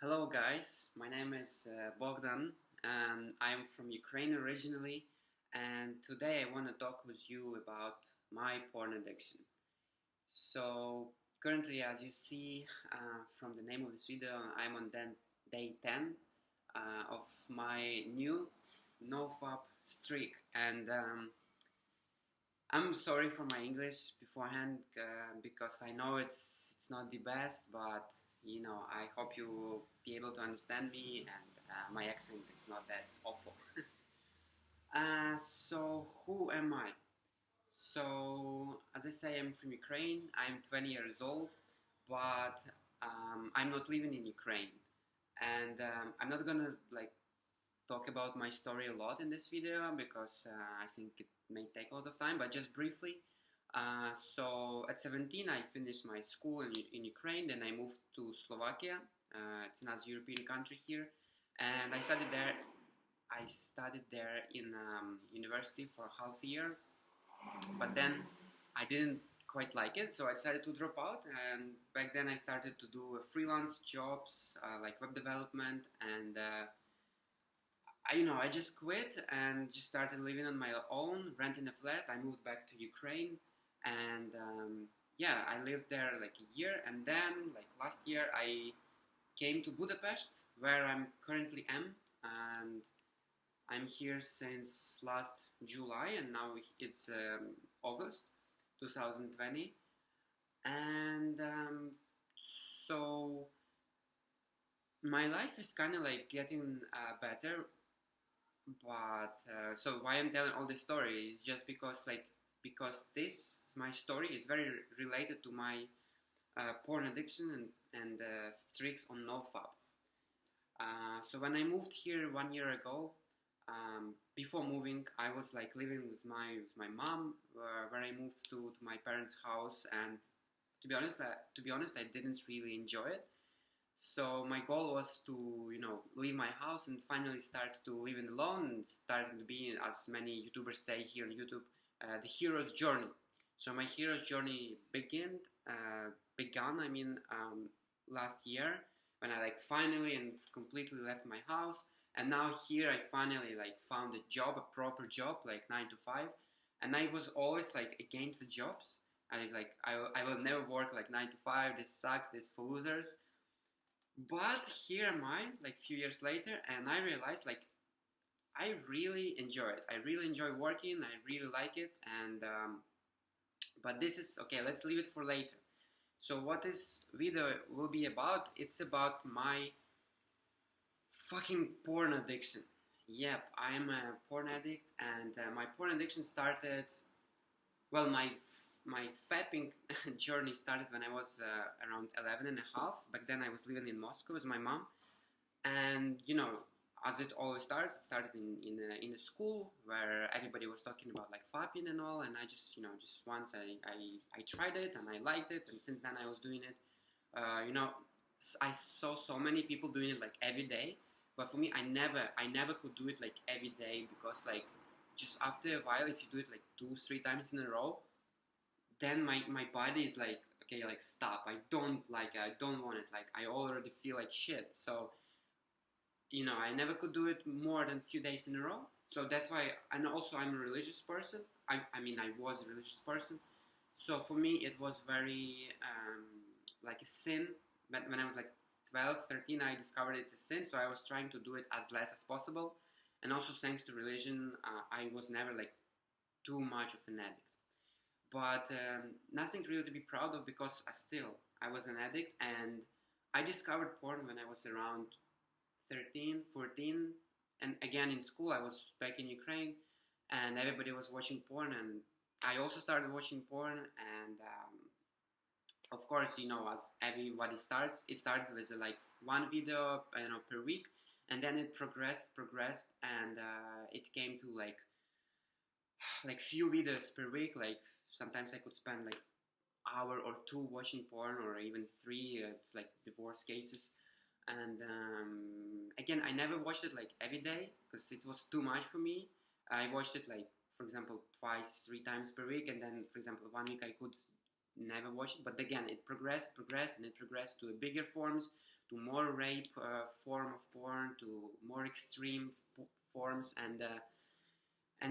Hello guys, my name is Bogdan and I'm from Ukraine originally, and today I want to talk with you about my porn addiction. So currently, as you see from the name of this video, I'm on day 10 of my new NoFAP streak, and I'm sorry for my English beforehand because I know it's not the best, but I hope you will be able to understand me, and my accent is not that awful. So who am I? So as I say, I'm from Ukraine. I'm 20 years old, but I'm not living in Ukraine, and I'm not gonna talk about my story a lot in this video because I think it may take a lot of time, but just briefly. So at 17 I finished my school in Ukraine, then I moved to Slovakia. It's another European country here, and I studied there in university for half a year, but then I didn't quite like it, so I decided to drop out. And back then I started to do freelance jobs like web development, and I just quit and just started living on my own, renting a flat. I moved back to Ukraine, and yeah, I lived there like a year, and then like last year I came to Budapest, where I'm currently am, and I'm here since last July, and now it's August 2020, and so my life is kind of like getting better. But so why I'm telling all this story is just because this my story is very related to my porn addiction and streaks on NoFap. So when I moved here 1 year ago, before moving, I was like living with my mom, where I moved to my parents' house, and to be honest, I didn't really enjoy it. So my goal was to, leave my house and finally start to living alone and starting to be, as many YouTubers say here on YouTube, the hero's journey. So my hero's journey began, last year when I like finally and completely left my house, and now here I finally like found a job, a proper job, like 9 to 5, and I was always like against the jobs. I was like, I will never work like 9 to 5. This sucks. This for losers. But here am I, like a few years later, and I realized like I really enjoy it. I really enjoy working. I really like it, and but this is okay. Let's leave it for later. So what this video will be about? It's about my fucking porn addiction. Yep, I am a porn addict, and my porn addiction started. Well, my fapping journey started when I was around 11 and a half. Back then I was living in Moscow with my mom, and as it always starts, it started in a school where everybody was talking about like fapping and all, and I just once I tried it and I liked it, and since then I was doing it. I saw so many people doing it like every day, but for me I never could do it like every day, because like just after a while, if you do it like 2-3 times in a row, then my body is like, okay, like stop, I don't like it, I don't want it, like I already feel like shit. So I never could do it more than a few days in a row. So that's why. And also I'm a religious person. I was a religious person, so for me it was very like a sin. But when I was like 12, 13, I discovered it's a sin, so I was trying to do it as less as possible. And also thanks to religion, I was never like too much of an addict. But nothing really to be proud of, because I was an addict, and I discovered porn when I was around 13, 14, and again in school. I was back in Ukraine, and everybody was watching porn, and I also started watching porn, and of course, as everybody starts, it started with like one video, per week, and then it progressed, and it came to like few videos per week. Like sometimes I could spend like hour or two watching porn, or even three. It's like divorce cases. And again, I never watched it like every day, because it was too much for me. I watched it like, for example, 2-3 times per week, and then, for example, 1 week I could never watch it. But again, it progressed, and it progressed to a bigger forms, more rape form of porn, to more extreme forms, and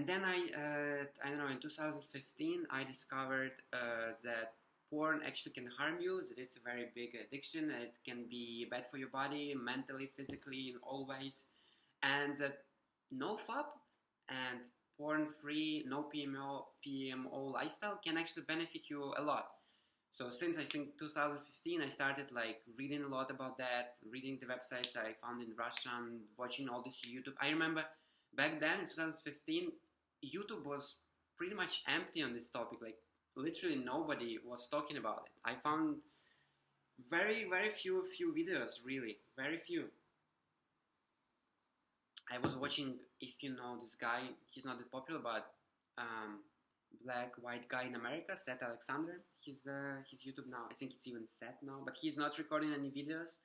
then I don't know, in 2015 I discovered that porn actually can harm you, that it's a very big addiction, it can be bad for your body, mentally, physically, in all ways, and that NoFAP and porn-free, no PMO lifestyle can actually benefit you a lot. So since I think 2015, I started like reading a lot about that, reading the websites I found in Russian, watching all this YouTube. I remember back then in 2015, YouTube was pretty much empty on this topic. Like literally nobody was talking about it. I found very few videos, really, very few. I was watching, if you know this guy, he's not that popular, but black white guy in America, Seth Alexander. His YouTube now. I think it's even Seth now, but he's not recording any videos.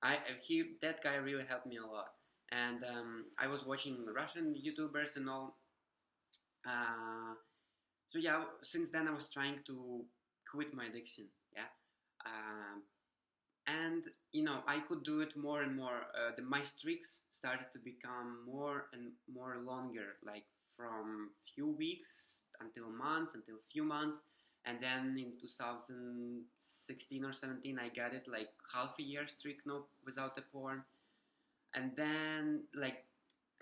That guy really helped me a lot. And I was watching Russian YouTubers and all. So yeah, since then I was trying to quit my addiction. Yeah. And you know, I could do it more and more. My streaks started to become more and more longer, like from few weeks until months, until few months, and then in 2016 or 17 I got it like half a year streak, no, without the porn. And then like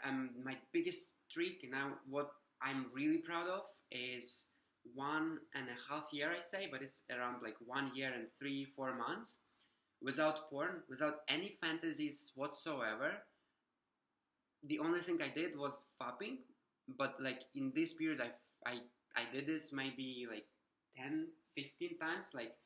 my biggest streak now, what I'm really proud of, is 1.5 years, I say, but it's around like 1 year and 3-4 months without porn, without any fantasies whatsoever. The only thing I did was fapping, but like in this period I did this maybe like 10-15 times. Like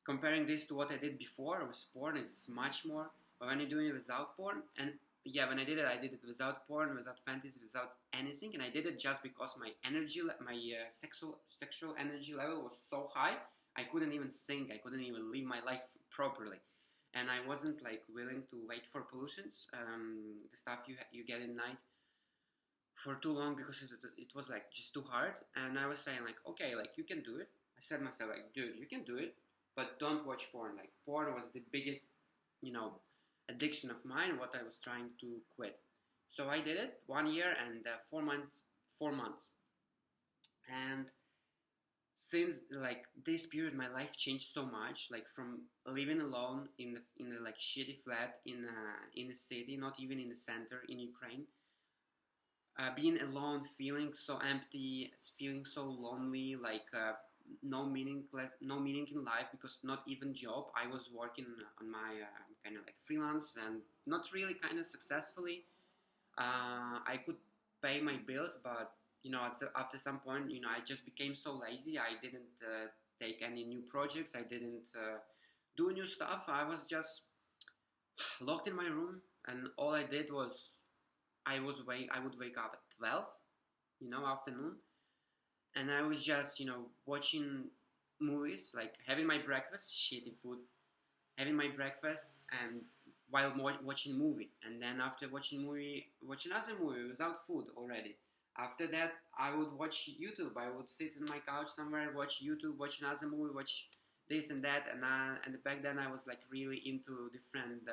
comparing this to what I did before with porn is much more. But when you're doing it without porn, and yeah, when I did it without porn, without fantasy, without anything, and I did it just because my energy, my sexual energy level was so high, I couldn't even think, I couldn't even live my life properly. And I wasn't like willing to wait for pollutions, the stuff you get in night, for too long, because it was like just too hard. And I was saying like, okay, like you can do it. I said myself like, dude, you can do it, but don't watch porn. Like porn was the biggest, you know, addiction of mine, what I was trying to quit. So I did it 1 year and 4 months. And since like this period, my life changed so much. Like from living alone in a like shitty flat in a city, not even in the center in Ukraine, being alone, feeling so empty, feeling so lonely, like no meaning in life, because not even job. I was working on my kind of like freelance and not really kind of successfully. I could pay my bills, but you know, after some point, you know, I just became so lazy. I didn't take any new projects. I didn't do new stuff. I was just locked in my room, and all I did was I would wake up at 12, you know, afternoon, and I was just, you know, watching movies, like having my breakfast, shitty food, having my breakfast, and while watching movie, and then after watching movie, watch another movie without food already. After that, I would watch YouTube. I would sit on my couch somewhere, watch YouTube, watch another movie, watch this and that, and back then I was like really into different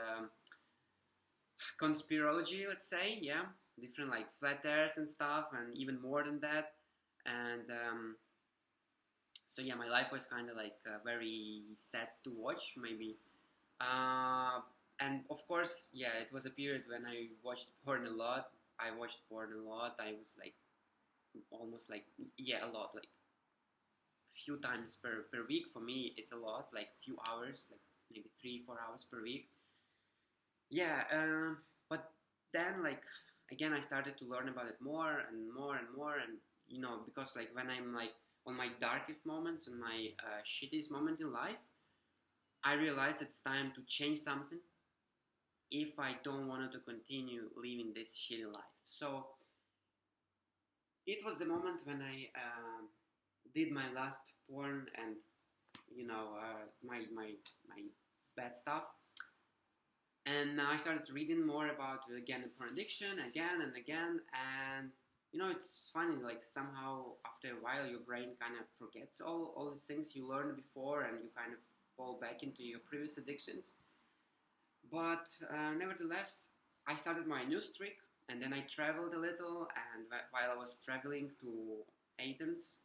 conspirology, let's say, yeah, different like flat earths and stuff, and even more than that. And so yeah, my life was kind of like very sad to watch, maybe. And of course, yeah, it was a period when I watched porn a lot. I watched porn a lot. I was like almost like, yeah, a lot, like few times per week. For me it's a lot, like few hours, like maybe 3-4 hours per week. Yeah, but then like again I started to learn about it more and more and more. And you know, because like when I'm like on my darkest moments, on my shittiest moment in life, I realized it's time to change something if I don't want to continue living this shitty life. So it was the moment when I did my last porn and, you know, my bad stuff. And I started reading more about, again, porn addiction again and again. And, you know, it's funny, like somehow after a while your brain kind of forgets all the things you learned before, and you kind of fall back into your previous addictions. But nevertheless, I started my new streak, and then I traveled a little. And while I was traveling to Athens,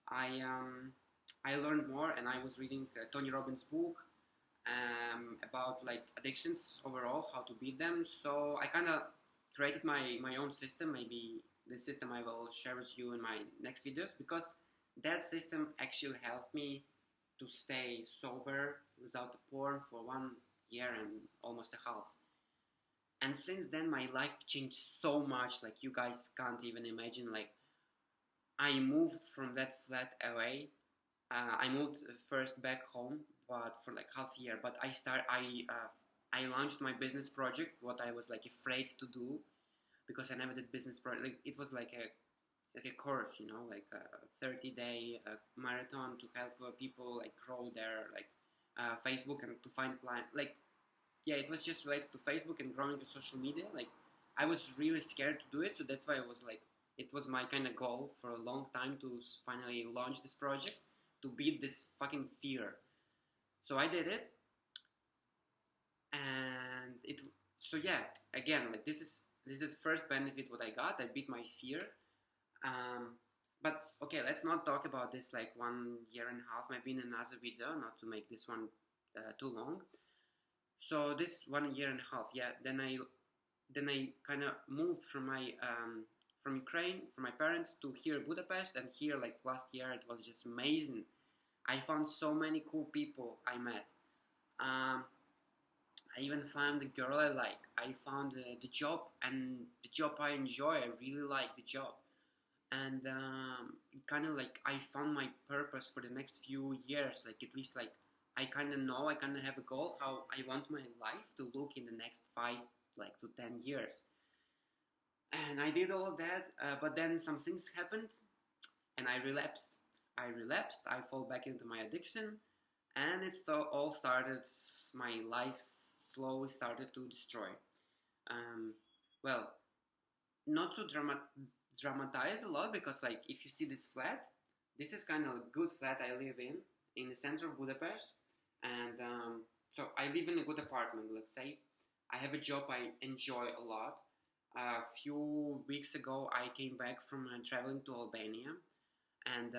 I I learned more, and I was reading Tony Robbins' book about like addictions overall, how to beat them. So I kind of created my own system. Maybe this system I will share with you in my next videos, because that system actually helped me to stay sober without the porn for 1 year and almost a half. And since then, my life changed so much. Like, you guys can't even imagine. Like, I moved from that flat away. I moved first back home, but for like half a year. But I launched my business project, what I was like afraid to do, because I never did business project. Like, it was like a course, like a 30-day marathon to help people like grow their like Facebook and to find client. Like, yeah, it was just related to Facebook and growing the social media. Like, I was really scared to do it, so that's why I was like, it was my kind of goal for a long time to finally launch this project, to beat this fucking fear. So I did it, and it. So yeah, again, like this is first benefit what I got. I beat my fear. Um, but okay, let's not talk about this like 1 year and a half. Maybe in another video, not to make this one too long. So this 1 year and a half, yeah. Then I kind of moved from Ukraine, from my parents, to here Budapest, and here like last year it was just amazing. I found so many cool people I met. Um, I even found the girl I like. I found the job, and the job I enjoy. I really like the job, and kind of like I found my purpose for the next few years. Like, at least like I kind of know, I kind of have a goal how I want my life to look in the next 5 to 10 years. And I did all of that, but then some things happened, and I relapsed. I fall back into my addiction, and all started. My life slowly started to destroy. Um, well, not to dramatize a lot, because like if you see this flat, this is kind of a good flat I live in the center of Budapest, and so I live in a good apartment. Let's say I have a job I enjoy a lot. A few weeks ago, I came back from traveling to Albania, and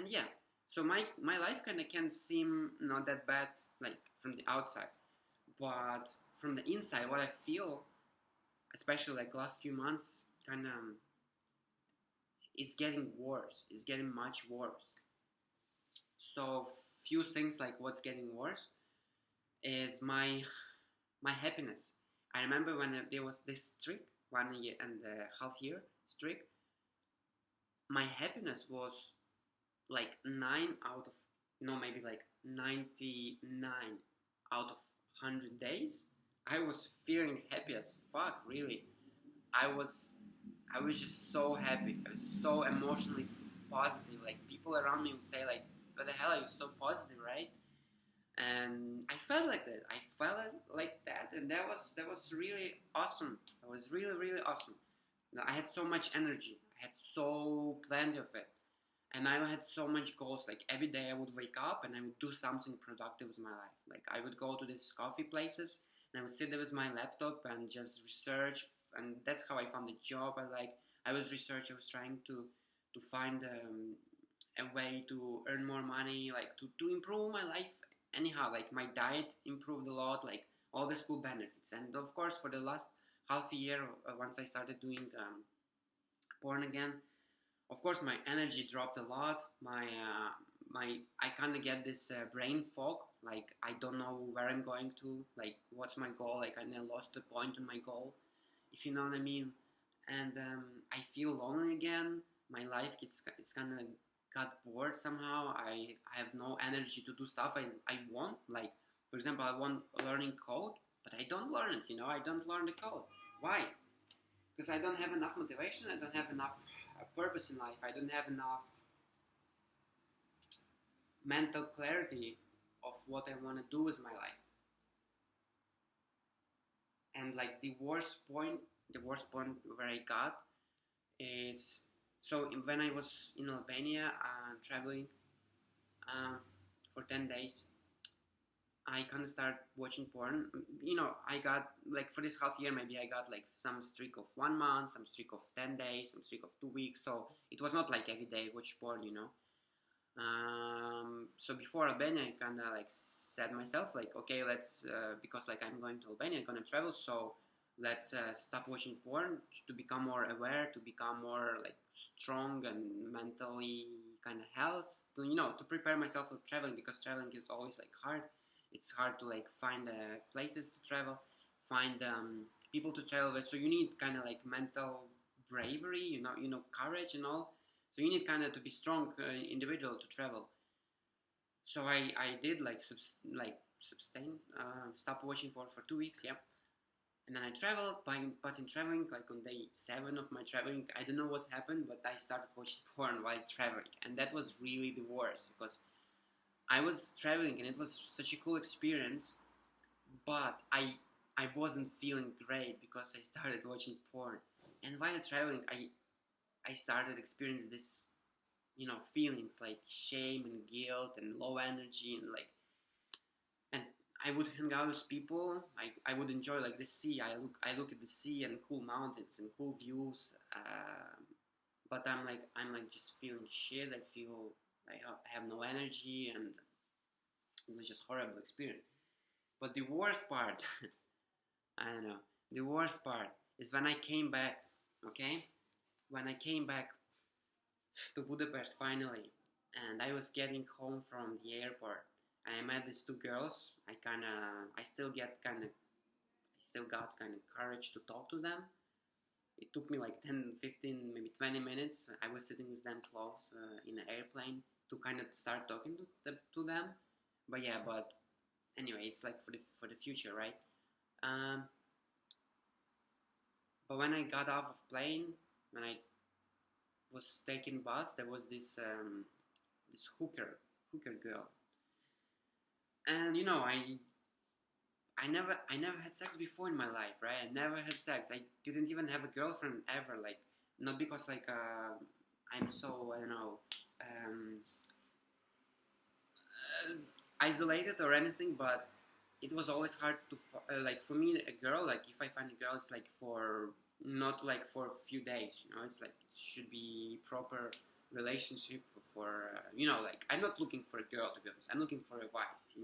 yeah. So my life kind of can seem not that bad, like from the outside, but from the inside, what I feel, especially like last few months, kind of is getting worse. It's getting much worse. So few things like what's getting worse is my happiness. I remember when there was this streak, 1 year and a half year streak. My happiness was like 9 out of, no, maybe like 99 out of 100 days. I was feeling happy as fuck. Really, I was I was just so happy. I was so emotionally positive. Like, people around me would say like, "What the hell are you so positive, right?" And I felt like that. I felt like that, and that was really awesome. That was really really awesome. I had so much energy. I had so plenty of it, and I had so much goals. Like, every day I would wake up and I would do something productive with my life. Like, I would go to these coffee places and I would sit there with my laptop and just research. And that's how I found the job I like. I was researching. I was trying to find a way to earn more money, like to improve my life. Anyhow, like, my diet improved a lot, like all the school benefits. And of course, for the last half a year, once I started doing porn again, of course my energy dropped a lot. My I kind of get this brain fog. Like, I don't know where I'm going to, like what's my goal. Like, I kind of lost the point on my goal, if you know what I mean. And I feel lonely again. My life it's kind of got bored somehow. I have no energy to do stuff I want. Like, for example, I want learning code, but I don't learn it. I don't learn the code. Why? Because I don't have enough motivation. I don't have enough purpose in life. I don't have enough mental clarity of what I want to do with my life. And like, the worst point where I got is, so when I was in Albania traveling uh, for 10 days, I kind of start watching porn. You know, I got like for this half year, maybe I got like some streak of 1 month, some streak of 10 days, some streak of 2 weeks. So it was not like every day watch porn, you know. So before Albania, I kind of like said myself like, okay, let's because like I'm going to Albania, I'm gonna travel, so let's stop watching porn to become more aware, to become more like strong and mentally kind of health, to to prepare myself for traveling, because traveling is always like hard. It's hard to like find places to travel, find people to travel with. So you need kind of like mental bravery, courage and all. So you need kind of to be strong individual to travel. So I did like sustain stop watching porn for 2 weeks, yeah. And then I traveled, but in traveling, like on day 7 of my traveling, I don't know what happened, but I started watching porn while traveling, and that was really the worst, because I was traveling and it was such a cool experience, but I wasn't feeling great because I started watching porn. And while traveling, I started experiencing this, feelings like shame and guilt and low energy, and I would hang out with people. I would enjoy like the sea. I look at the sea and cool mountains and cool views. But I'm like just feeling shit. I feel I have no energy, and it was just horrible experience. But the worst part, I don't know. The worst part is when I came back. Okay, when I came back to Budapest finally, and I was getting home from the airport, and I met these two girls. I still got kind of courage to talk to them. It took me like 10, 15, maybe 20 minutes. I was sitting with them close in an airplane to kind of start talking to them. But yeah, but anyway, it's like for the future, right? Um, but when I got off of plane, when I was taking bus, there was this hooker girl, and I never had sex before in my life, right? I never had sex. I didn't even have a girlfriend ever. Like, not because like I'm so, I don't know, um, isolated or anything, but it was always hard to like for me a girl. Like if I find a girl, it's like for not like for a few days. It's like it should be proper relationship for like I'm not looking for a girl, to be honest. I'm looking for a wife. If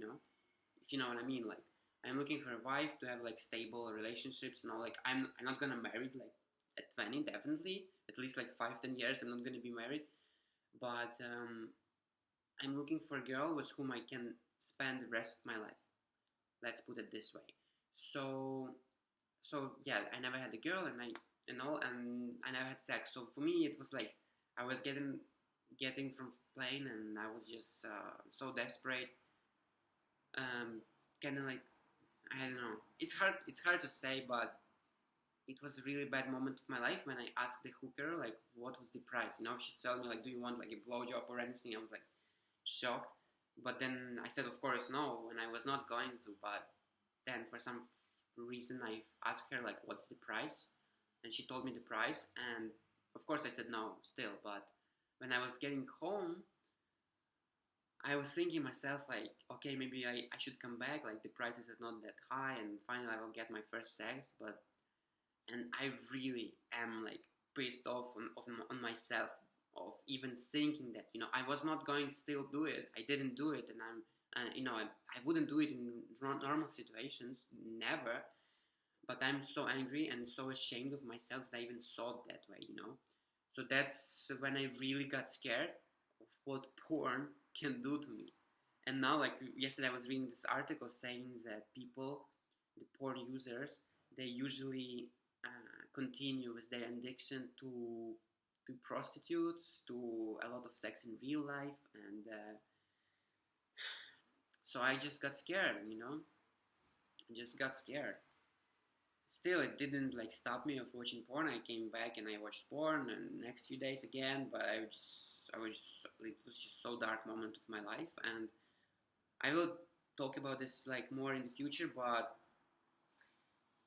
you know what I mean. Like I'm looking for a wife to have like stable relationships. Like I'm not gonna marry like at 20, definitely. At least like 5-10 years I'm not gonna be married. But I'm looking for a girl with whom I can spend the rest of my life. Let's put it this way. So yeah, I never had a girl, and I never had sex. So for me, it was like I was getting from plane, and I was just so desperate. Kind of like, I don't know. It's hard to say, but it was a really bad moment of my life when I asked the hooker like what was the price. She told me like, do you want like a blowjob or anything? I was like shocked, but then I said of course no, and I was not going to. But then for some reason I asked her like what's the price, and she told me the price, and of course I said no still. But when I was getting home, I was thinking myself like, okay, maybe I should come back, like the prices is not that high, and finally I will get my first sex. And I really am like pissed off on myself of even thinking that I was not going to still do it. I didn't do it, and I wouldn't do it in normal situations, never. But I'm so angry and so ashamed of myself that I even thought that way. So that's when I really got scared of what porn can do to me. And now, like yesterday, I was reading this article saying that people, the porn users, they usually continue with their addiction to prostitutes, to a lot of sex in real life, and so I just got scared. I just got scared. Still, it didn't like stop me of watching porn. I came back and I watched porn, and next few days again. But it was just so dark moment of my life, and I will talk about this like more in the future. But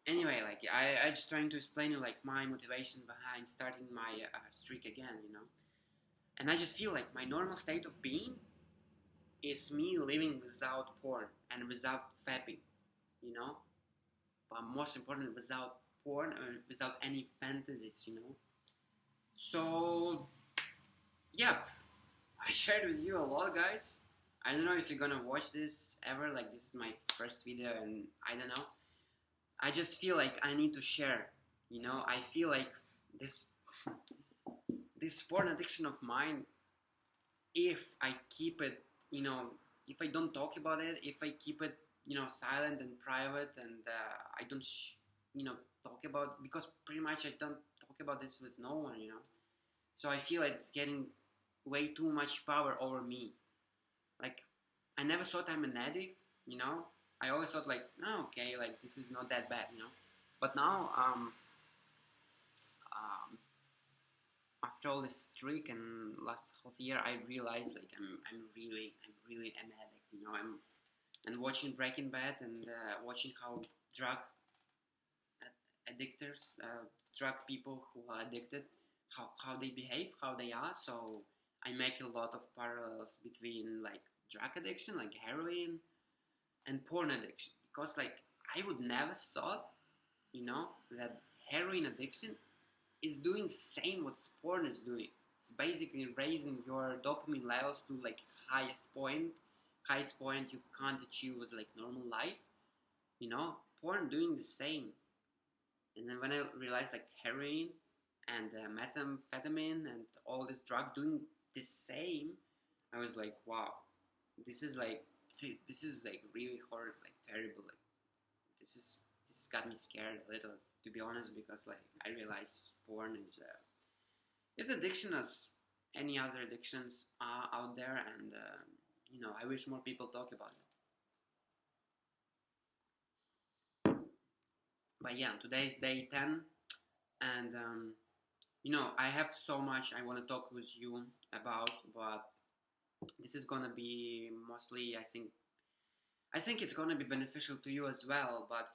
anyway, like I just trying to explain you like my motivation behind starting my streak again. And I just feel like my normal state of being is me living without porn and without fapping, you know, but most importantly, without porn or without any fantasies, you know. So, yeah, I shared with you a lot, guys. I don't know if you're gonna watch this ever. Like, this is my first video, and I don't know. I just feel like I need to share. You know, I feel like this this porn addiction of mine. If I keep it, you know, if I don't talk about it, if I keep it, you know, silent and private, and I don't, you know, talk about, because pretty much I don't talk about this with no one, you know. So I feel like it's getting way too much power over me. Like, I never thought I'm an addict, you know. I always thought like, oh, okay, like this is not that bad, you know. But now, um, after all this streak and last half year, I realized like I'm really an addict, you know. I'm and watching Breaking Bad and watching how drug addictors, drug people who are addicted, how they behave, how they are. So I make a lot of parallels between like drug addiction, like heroin, and porn addiction, because like I would never thought, you know, that heroin addiction is doing same what porn is doing. It's basically raising your dopamine levels to like highest point you can't achieve with like normal life. You know, porn doing the same. And then when I realized like heroin and methamphetamine and all these drugs doing the same, I was like, wow, this is like really horrible, like terrible. Like this got me scared a little, to be honest, because like I realized porn is addiction as any other addictions are out there, and you know, I wish more people talk about it. But yeah, today is day 10, and you know, I have so much I want to talk with you about, but this is gonna be mostly, I think it's gonna be beneficial to you as well. But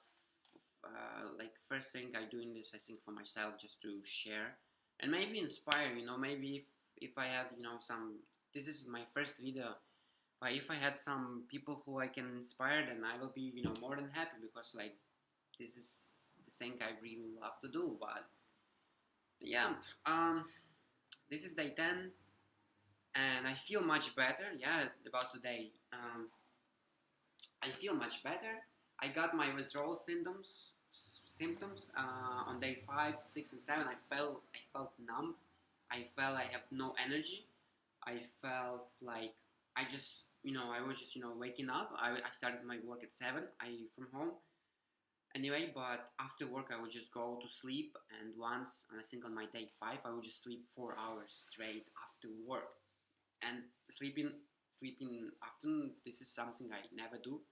like first thing I doing this, I think for myself, just to share and maybe inspire. You know, maybe if I have, you know, some. This is my first video, but if I had some people who I can inspire, then I will be, you know, more than happy, because like this is the thing I really love to do. But yeah, this is day 10, and I feel much better. Yeah, about today. I feel much better. I got my withdrawal symptoms on day 5, 6, and 7. I felt numb. I felt I have no energy. I felt like I just, you know, I was just, you know, waking up. I started my work at 7. From home anyway. But after work, I would just go to sleep. And once, I think on my day 5, I would just sleep 4 hours straight after work. And sleeping afternoon, this is something I never do.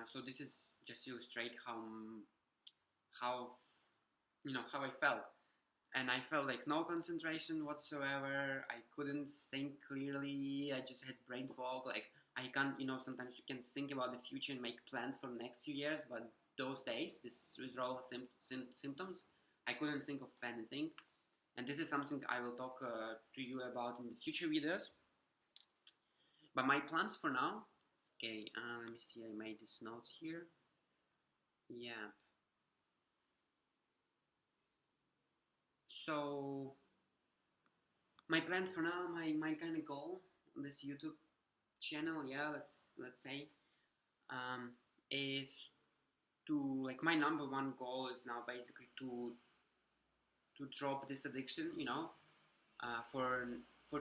So this is just to illustrate how you know how I felt, and I felt like no concentration whatsoever. I couldn't think clearly. I just had brain fog. Like I can't, you know, sometimes you can think about the future and make plans for the next few years, but those days, this withdrawal symptoms, I couldn't think of anything. And this is something I will talk to you about in the future videos. But my plans for now. Okay, let me see, I made these notes here. Yeah. So, my plans for now, my kind of goal on this YouTube channel, yeah, let's say, is to, like, my number one goal is now basically to drop this addiction, you know, for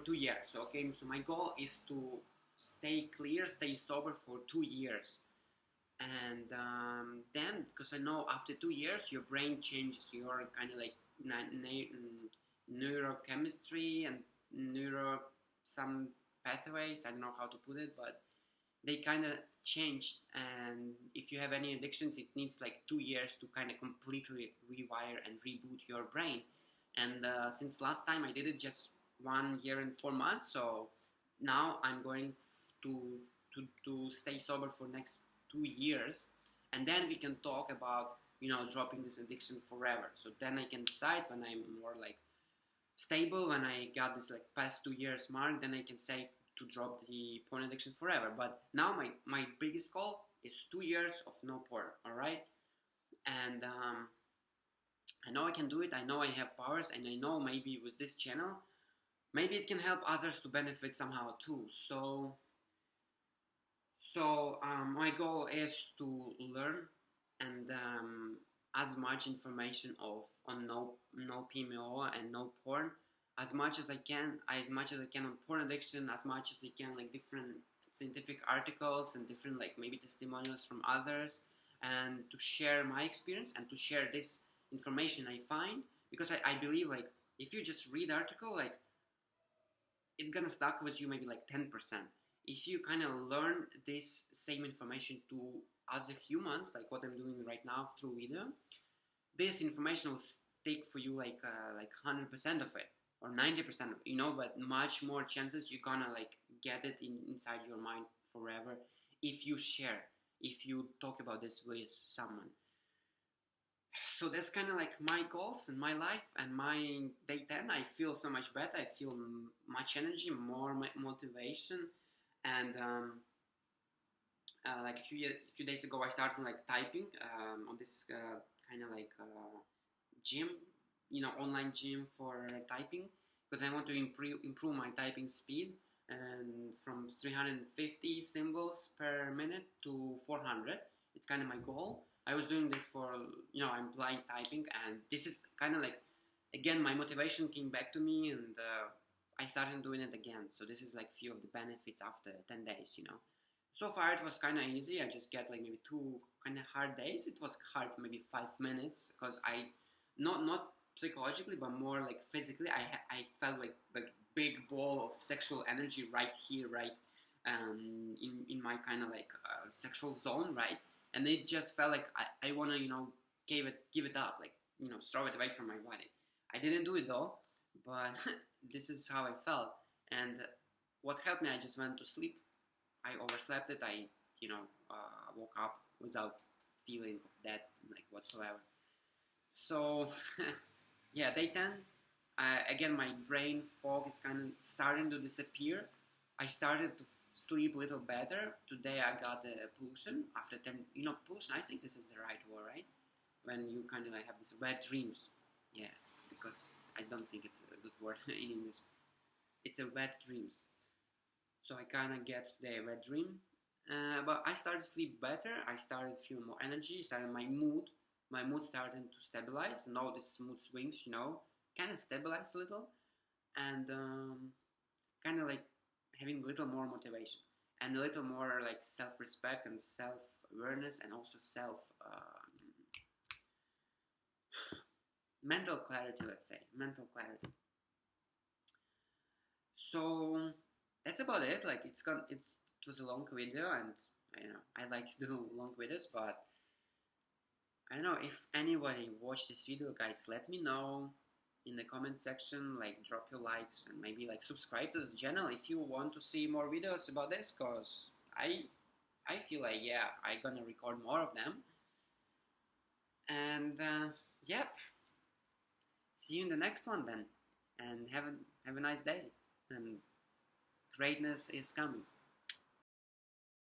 2 years. Okay, so my goal is to stay clear, stay sober for 2 years. And then, because I know after 2 years your brain changes, your kind of like neurochemistry and some pathways, I don't know how to put it, but they kind of changed. And if you have any addictions, it needs like 2 years to kind of completely rewire and reboot your brain. And since last time I did it just 1 year and 4 months, so now I'm going to stay sober for next 2 years, and then we can talk about, you know, dropping this addiction forever. So then I can decide when I'm more like stable, when I got this like past 2 years mark, then I can say to drop the porn addiction forever. But now my biggest goal is 2 years of no porn. All right, and I know I can do it. I know I have powers, and I know maybe with this channel, maybe it can help others to benefit somehow too. So my goal is to learn and as much information on no PMO and no porn as much as I can, on porn addiction, as much as I can, like different scientific articles and different like maybe testimonials from others, and to share my experience and to share this information I find, because I believe like if you just read article, like it's gonna stuck with you maybe like 10%. If you kind of learn this same information to other humans, like what I'm doing right now through video, this information will stick for you like 100% of it or 90% of it, but much more chances you're gonna like get it inside your mind forever if you share, if you talk about this with someone. So that's kind of like my goals in my life and my day 10. I feel so much better. I feel much energy, more motivation, and like a few days ago I started like typing on this kind of like gym, online gym for typing, because I want to improve my typing speed, and from 350 symbols per minute to 400. It's kind of my goal. I was doing this for, I'm blind typing, and this is kind of like, again, my motivation came back to me, and I started doing it again. So this is like few of the benefits after 10 days, So far it was kind of easy. I just get like maybe 2 kind of hard days. It was hard maybe 5 minutes, because not psychologically, but more like physically, I felt like big ball of sexual energy right here, right in my kind of like sexual zone, right? And it just felt like I want to, give it up, like, throw it away from my body. I didn't do it though, but this is how I felt. And what helped me, I just went to sleep. I overslept it. I, woke up without feeling of that, like, whatsoever. So, yeah, day 10, again, my brain fog is kind of starting to disappear. I started to sleep a little better. Today I got a pollution after 10, pollution, I think this is the right word, right? When you kind of like have these wet dreams. Yeah, because I don't think it's a good word in English. It's a wet dreams. So I kind of get today a wet dream. But I started to sleep better. I started feeling more energy. Started my mood started to stabilize. Now this mood swings, kind of stabilize a little. And kind of like having a little more motivation and a little more like self-respect and self-awareness, and also mental clarity, let's say, mental clarity. So that's about it. Like it was a long video, and I like to do long videos, but I don't know if anybody watched this video, guys. Let me know in the comment section, like drop your likes and maybe like subscribe to the channel if you want to see more videos about this, cause I feel like, yeah, I gonna record more of them. And yep, see you in the next one then, and have a nice day, and greatness is coming.